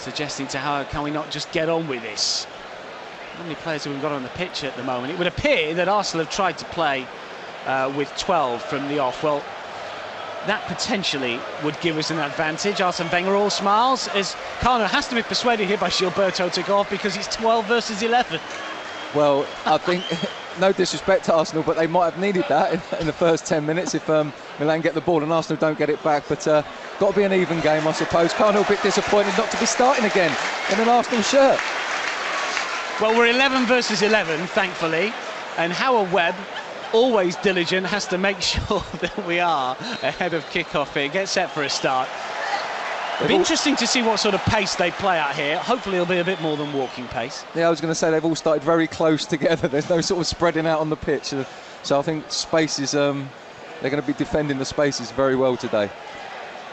suggesting to how can we not just get on with this. How many players have we got on the pitch at the moment? It would appear that Arsenal have tried to play with 12 from the off. Well, that potentially would give us an advantage. Arsene Wenger all smiles as Kano has to be persuaded here by Gilberto to go off because it's 12 versus 11. Well, I think, no disrespect to Arsenal, but they might have needed that in the first 10 minutes if Milan get the ball and Arsenal don't get it back. But got to be an even game, I suppose. Kano a bit disappointed not to be starting again in an Arsenal shirt. Well, we're 11 versus 11, thankfully, and Howard Webb, always diligent, has to make sure that we are ahead of kick-off here. Get set for a start. It'll be interesting to see what sort of pace they play out here. Hopefully it'll be a bit more than walking pace. Yeah, I was going to say they've all started very close together. There's no sort of spreading out on the pitch. So I think spaces, they're going to be defending the spaces very well today.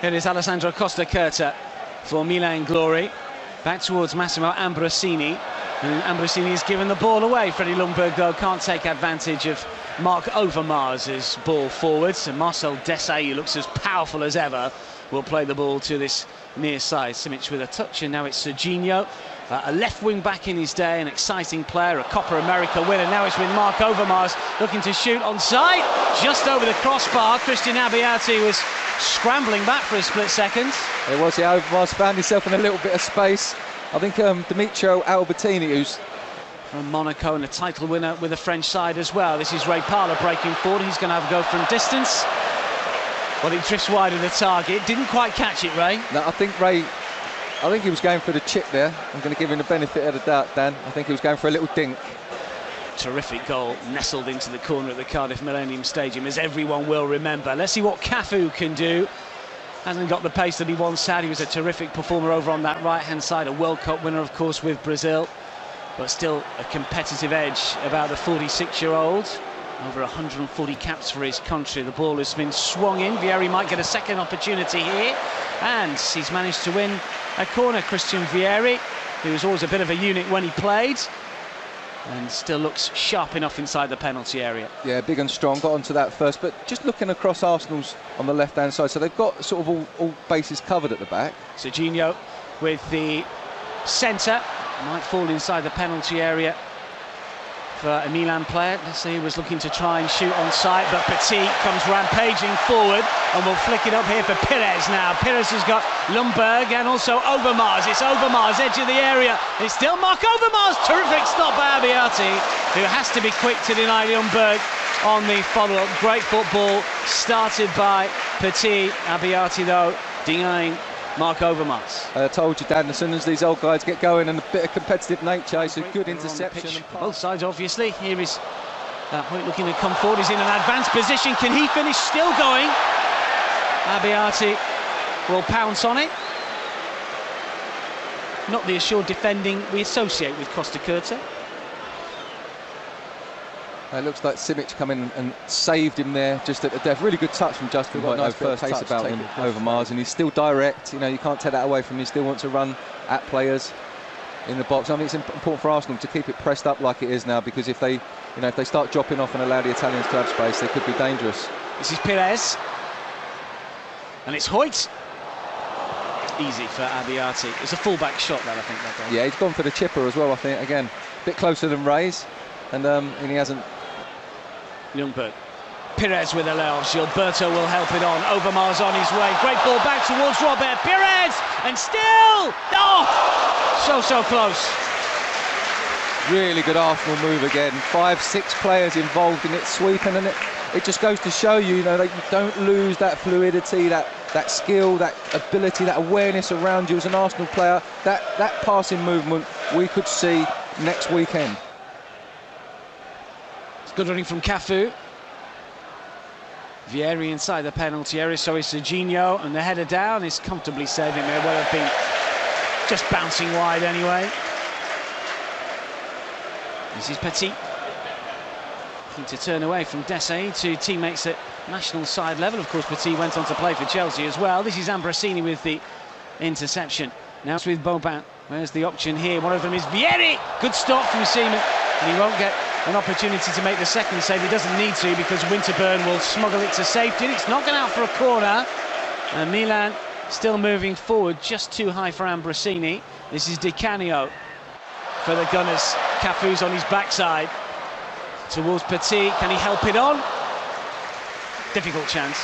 Here is Alessandro Costa-Curta for Milan Glory. Back towards Massimo Ambrosini. And Ambrosini is given the ball away. Freddie Ljungberg, though, can't take advantage of Mark Overmars' ball forwards. And Marcel Desailly, who looks as powerful as ever, will play the ball to this near side. Simic with a touch, and now it's Serginho. A left wing back in his day, an exciting player, a Copa America winner. Now it's with Mark Overmars looking to shoot on side, just over the crossbar. Christian Abbiati was scrambling back for a split second. It was, yeah. Overmars found himself in a little bit of space. I think Demetrio Albertini, who's from Monaco and a title winner with the French side as well. This is Ray Parlour breaking forward. He's going to have a go from distance. But it drifts wide of the target. Didn't quite catch it, Ray. No, I think he was going for the chip there. I'm going to give him the benefit of the doubt, Dan. I think he was going for a little dink. Terrific goal, nestled into the corner at the Cardiff Millennium Stadium, as everyone will remember. Let's see what Cafu can do. Hasn't got the pace that he once had. He was a terrific performer over on that right-hand side. A World Cup winner, of course, with Brazil. But still a competitive edge about the 46-year-old. Over 140 caps for his country. The ball has been swung in. Vieri might get a second opportunity here. And he's managed to win a corner. Christian Vieri, who was always a bit of a unit when he played, and still looks sharp enough inside the penalty area. Yeah, big and strong, got onto that first. But just looking across Arsenal's on the left-hand side, so they've got sort of all bases covered at the back. Serginho with the centre. Might fall inside the penalty area for a Milan player. He was looking to try and shoot on sight, but Petit comes rampaging forward and will flick it up here for Pires now. Pires has got Ljungberg and also Overmars. It's Overmars, edge of the area. It's still Mark Overmars. Terrific stop by Abbiati, who has to be quick to deny Ljungberg on the follow-up. Great football started by Petit. Abbiati, though, denying Mark Overmars. I told you, Dan, as soon as these old guys get going and a bit of competitive nature, it's a good interception. Both sides, obviously. Here is Hoyt looking to come forward. He's in an advanced position. Can he finish? Still going. Abbiati will pounce on it. Not the assured defending we associate with Costa-Curta. It looks like Simic come in and saved him there just at the death. Really good touch from Justin Hoyt. Nice first pace about him over Mars, and he's still direct. You know, you can't take that away from him. He still wants to run at players in the box. I mean, it's important for Arsenal to keep it pressed up like it is now, because if they start dropping off and allow the Italians to have space, they could be dangerous. This is Pires, and it's Hoyt. Easy for Abbiati. It's a full-back shot, that I think. That goal. Yeah, he's gone for the chipper as well. I think again, a bit closer than Ray's, and he hasn't. Ljungberg. Pires with a layoff. Gilberto will help it on. Overmars on his way. Great ball back towards Robert Pires, and still, so close. Really good Arsenal move again. 5-6 players involved in it, sweeping, and it just goes to show you, that you don't lose that fluidity, that skill, that ability, that awareness around you as an Arsenal player. That passing movement we could see next weekend. Good running from Cafu. Vieri inside the penalty area, so is Serginho, and the header down is comfortably saving there. Well, have been just bouncing wide anyway. This is Petit. Looking to turn away from Desailly to teammates at national side level. Of course, Petit went on to play for Chelsea as well. This is Ambrosini with the interception. Now it's with Boban. Where's the option here? One of them is Vieri. Good stop from Seaman, and he won't get an opportunity to make the second save. He doesn't need to, because Winterburn will smuggle it to safety. It's not going out for a corner, and Milan Still moving forward, just too high for Ambrosini. This is Di Canio for the Gunners. Cafu's on his backside towards Petit. Can he help it on? Difficult chance.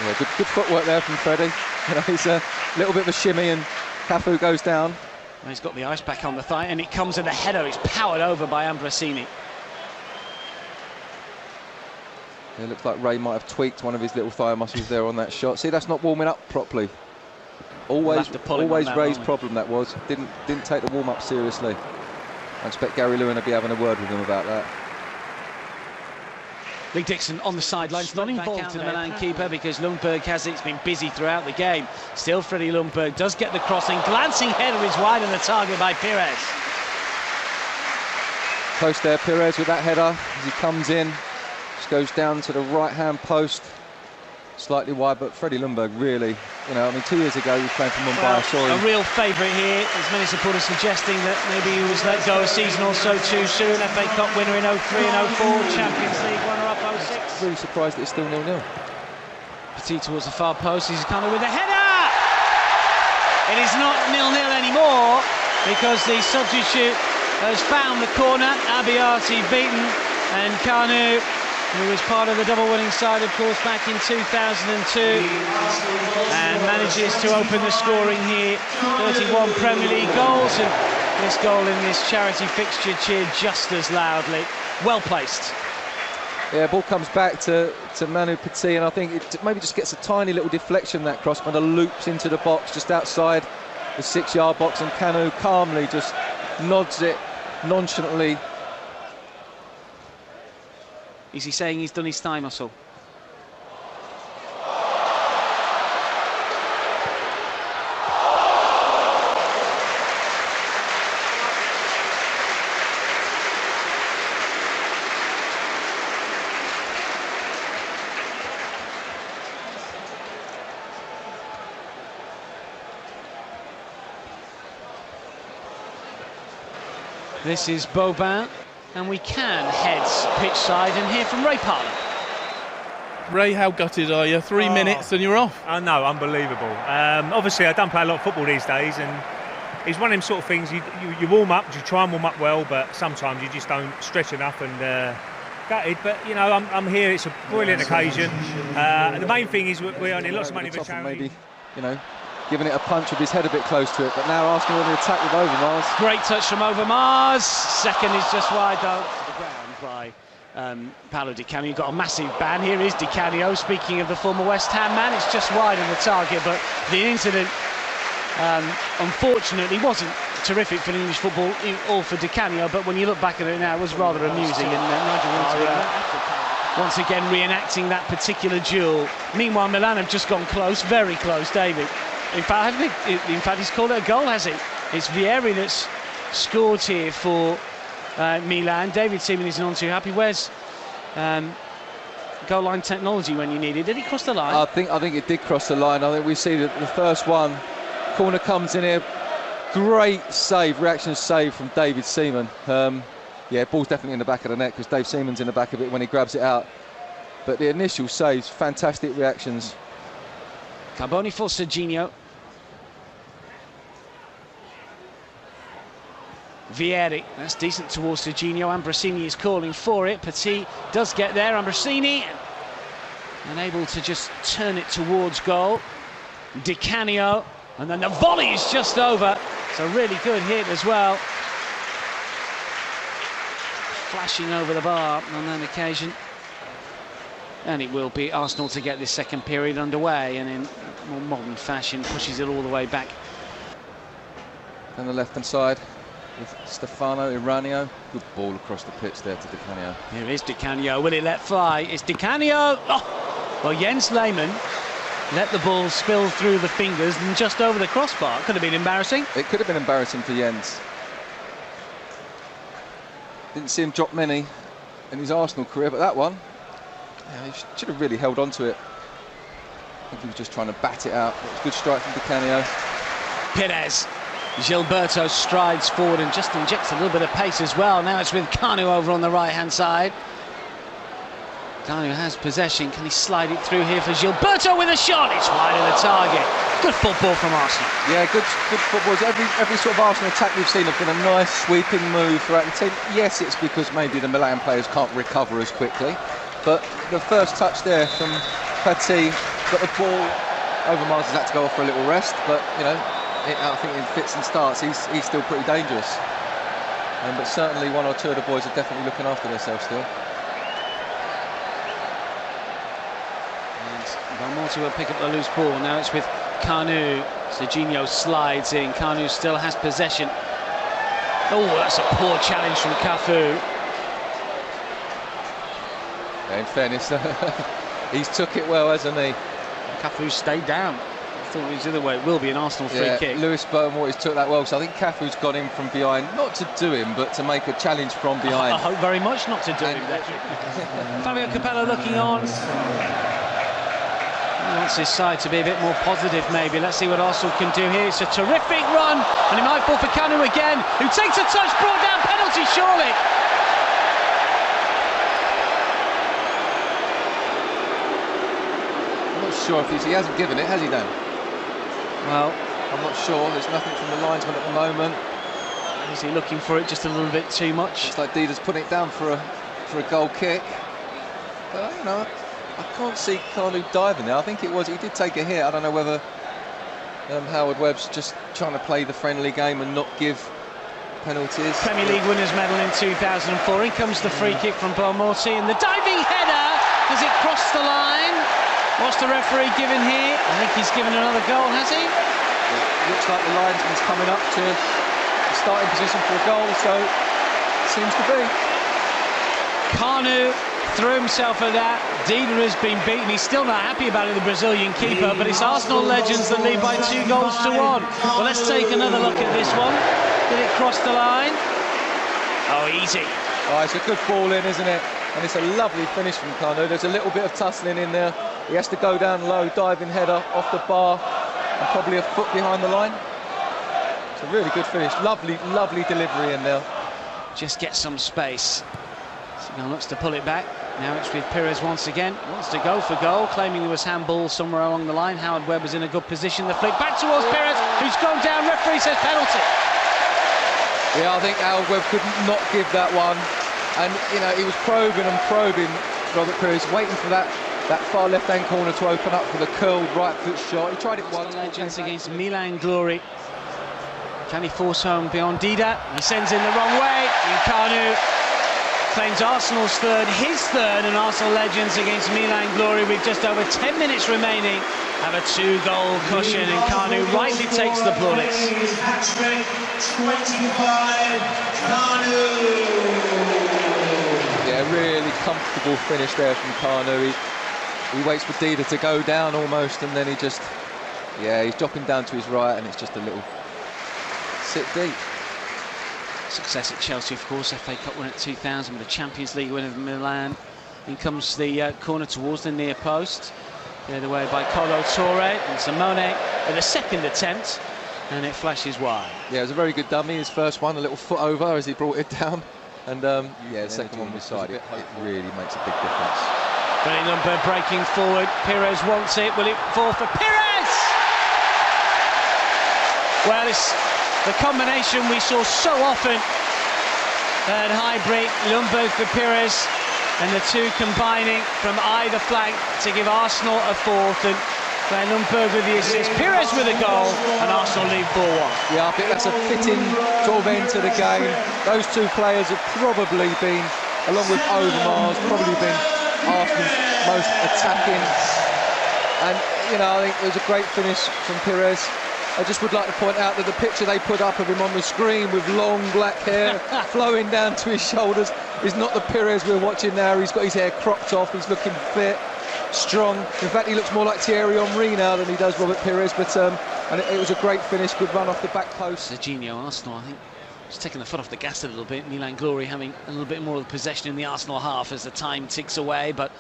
Yeah, good footwork there from Freddie. You know, he's a little bit of a shimmy and Cafu goes down. Well, he's got the ice back on the thigh and it comes at a header. It's powered over by Ambrosini. It looks like Ray might have tweaked one of his little thigh muscles there on that shot. See, that's not warming up properly. Always Ray's problem that was. Didn't take the warm-up seriously. I expect Gary Lewin to be having a word with him about that. Lee Dixon on the sidelines, not involved in the Milan keeper because Lundberg has it. It's been busy throughout the game. Still Freddie Lundberg does get the crossing. Glancing header is wide on the target by Pires. Close there, Pires with that header as he comes in. Just goes down to the right-hand post. Slightly wide, but Freddie Lundberg really, you know, I mean, 2 years ago he was playing for Mumbai. Well, a real favourite here. There's many supporters suggesting that maybe he was let go a season or so too soon. FA Cup winner in 03 and 04, Champions League runner-up 06. Really surprised that it's still 0-0. Petit towards the far post, he's kind of with a header! It is not 0-0 anymore because the substitute has found the corner. Abiati beaten, and Kanu, who was part of the double-winning side, of course, back in 2002, and manages to open the scoring here. 31 Premier League goals, and this goal in this charity fixture cheered just as loudly. Well placed. Yeah, ball comes back to Manu Petit, and I think it maybe just gets a tiny little deflection, that cross, but it loops into the box just outside the 6-yard box, and Kanu calmly just nods it nonchalantly. Is he saying he's done his thigh muscle? This is Boban, and we can head pitch side and hear from Ray Parlour. Ray, how gutted are you? 3 minutes and you're off. I know, unbelievable. Obviously, I don't play a lot of football these days, and it's one of them sort of things. You warm up, you try and warm up well, but sometimes you just don't stretch enough, and gutted. But you know, I'm here. It's a brilliant occasion. The main thing is we're earning lots of money for charity. Maybe, you know, giving it a punch with his head a bit close to it, but now Arsenal on the attack with Overmars. Great touch from Overmars. Second is just wide though. To the ground by Paolo Di Canio. You've got a massive ban. Here is Di Canio. Speaking of the former West Ham man, it's just wide on the target, but the incident unfortunately wasn't terrific for English football or for Di Canio, but when you look back at it now, it was rather amusing, and Nigel Winter once again reenacting that particular duel. Meanwhile, Milan have just gone close, very close, David. In fact, he's called it a goal, has he? It's Vieri that's scored here for Milan. David Seaman isn't on too happy. Where's goal line technology when you need it? Did he cross the line? I think it did cross the line. I think we see that the first one. Corner comes in here. Great save, reaction save from David Seaman. Yeah, ball's definitely in the back of the net because Dave Seaman's in the back of it when he grabs it out. But the initial saves, fantastic reactions. Carboni for Serginho. Vieri, that's decent towards Serginho. Ambrosini is calling for it. Petit does get there. Ambrosini unable to just turn it towards goal. Di Canio, and then the volley is just over. It's a really good hit as well. Flashing over the bar on that occasion. And it will be Arsenal to get this second period underway, and in more modern fashion pushes it all the way back. On the left-hand side with Stefano Iranio. Good ball across the pitch there to Di Canio. Here is Di Canio. Will it let fly? It's Di Canio. Oh! Well, Jens Lehmann let the ball spill through the fingers and just over the crossbar. Could have been embarrassing. It could have been embarrassing for Jens. Didn't see him drop many in his Arsenal career, but that one, yeah, he should have really held on to it. I think he was just trying to bat it out. It was a good strike from Di Canio. Pires. Gilberto strides forward and just injects a little bit of pace as well. Now it's with Kanu over on the right-hand side. Kanu has possession. Can he slide it through here for Gilberto with a shot? It's wide of the target. Good football from Arsenal. Yeah, good football. Every sort of Arsenal attack we've seen have been a nice sweeping move throughout the team. Yes, it's because maybe the Milan players can't recover as quickly, but the first touch there from Patti, got the ball over Mars, has had to go off for a little rest, but you know, I think in fits and starts he's still pretty dangerous. But certainly one or two of the boys are definitely looking after themselves still. Belmonte will pick up the loose ball. Now it's with Kanu. Serginho slides in. Kanu still has possession. Oh, that's a poor challenge from Cafu. Yeah, in fairness, he's took it well, hasn't he? Cafu stayed down. I thought it was the other way. It will be an Arsenal free kick. Lewis Belmonte took that well, so I think Cafu's got in from behind, not to do him, but to make a challenge from behind. I hope very much not to do him. Fabio Capello looking on. He wants his side to be a bit more positive, maybe. Let's see what Arsenal can do here. It's a terrific run, and he might fall for Kanu again, who takes a touch, brought down, penalty surely. I'm not sure if he hasn't given it, has he, Dan? Well, I'm not sure. There's nothing from the linesman at the moment. Is he looking for it just a little bit too much? It's like Dida's putting it down for a goal kick. But you know, I can't see Kanu diving there. I think it was, he did take a hit. I don't know whether Howard Webb's just trying to play the friendly game and not give penalties. Premier League winners medal in 2004. In comes the free kick from Belmonte, and the diving header. Does it cross the line? What's the referee given here? I think he's given another goal, has he? It looks like the linesman's coming up to the starting position for a goal, so it seems to be. Kanu threw himself at that. Dida has been beaten. He's still not happy about it, the Brazilian keeper, but it's Arsenal legends that lead by 2 goals to 1. Well, let's take another look at this one. Did it cross the line? Oh, easy. Oh, it's a good ball in, isn't it? And it's a lovely finish from Kanu. There's a little bit of tussling in there. He has to go down low, diving header off the bar, and probably a foot behind the line. It's a really good finish. Lovely, lovely delivery in there. Just get some space. Now looks to pull it back. Now it's with Pires once again. Wants to go for goal, claiming there was handball somewhere along the line. Howard Webb was in a good position. The flick back towards Pires, who's gone down. Referee says penalty. Yeah, I think Howard Webb could not give that one. And, you know, he was probing and probing Robert Pires, waiting for that far left-hand corner to open up for the curled right foot shot. He tried it once. Legends against Milan glory. Can he force home beyond Dida? He sends in the wrong way. Kanu claims Arsenal's third, his third, and Arsenal legends against Milan glory with just over 10 minutes remaining have a 2-goal cushion, and Kanu rightly takes the bullets. Hat-trick, 25, Kanu. Yeah, really comfortable finish there from Kanu. He waits for Dida to go down almost, and then he just, yeah, he's dropping down to his right, and it's just a little sit deep. Success at Chelsea, of course, FA Cup winner at 2000, with the Champions League winner of Milan. In comes the corner towards the near post. Cleared away by Colo Torre, and Simone at the second attempt, and it flashes wide. Yeah, it was a very good dummy, his first one, a little foot over as he brought it down. And yeah, the second one was side, it really makes a big difference. Brilliant number breaking forward. Pires wants it. Will it fall for Pires? Well, it's the combination we saw so often at Highbury. Lundberg for Pires, and the two combining from either flank to give Arsenal a fourth. And where Lundberg with the assist, Pires with a goal, and Arsenal lead 4-1. Yeah, I think that's a fitting sort of end to the game. Those two players have probably been, along with Overmars, probably been Arsenal's most attacking. And, you know, I think it was a great finish from Pires. I just would like to point out that the picture they put up of him on the screen with long black hair flowing down to his shoulders is not the Pires we're watching now. He's got his hair cropped off, he's looking fit, strong. In fact, he looks more like Thierry Henry now than he does Robert Pires. But and it was a great finish, good run off the back post. Serginho, Arsenal, I think, just taking the foot off the gas a little bit. Milan glory having a little bit more of the possession in the Arsenal half as the time ticks away, but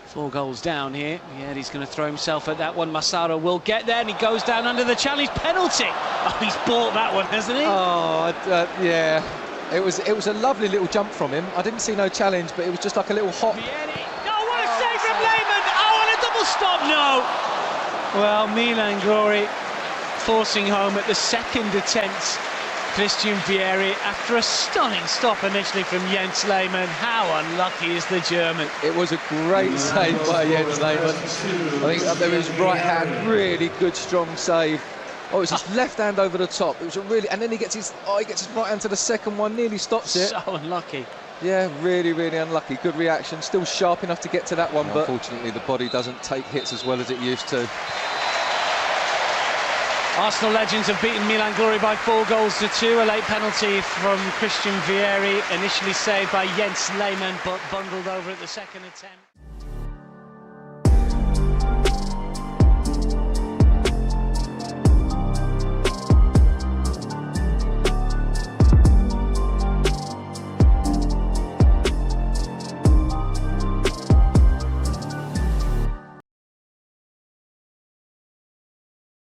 4 goals down here. Yeah, he's going to throw himself at that one. Massaro will get there, and he goes down under the challenge penalty. Oh, he's bought that one, hasn't he? Oh, yeah. It was a lovely little jump from him. I didn't see no challenge, but it was just like a little hop. Vieri. No, stop, no! Well, Milan glory forcing home at the second attempt. Christian Vieri, after a stunning stop initially from Jens Lehmann. How unlucky is the German? It was a great save by Jens Lehmann. I think up there with his right hand, really good, strong save. Oh, it was his left hand over the top. It was a really, and then he gets his right hand to the second one, nearly stops it. So unlucky. Yeah, really, really unlucky. Good reaction, still sharp enough to get to that one, but unfortunately the body doesn't take hits as well as it used to. Arsenal legends have beaten Milan glory by 4-2. A late penalty from Christian Vieri, initially saved by Jens Lehmann, but bundled over at the second attempt.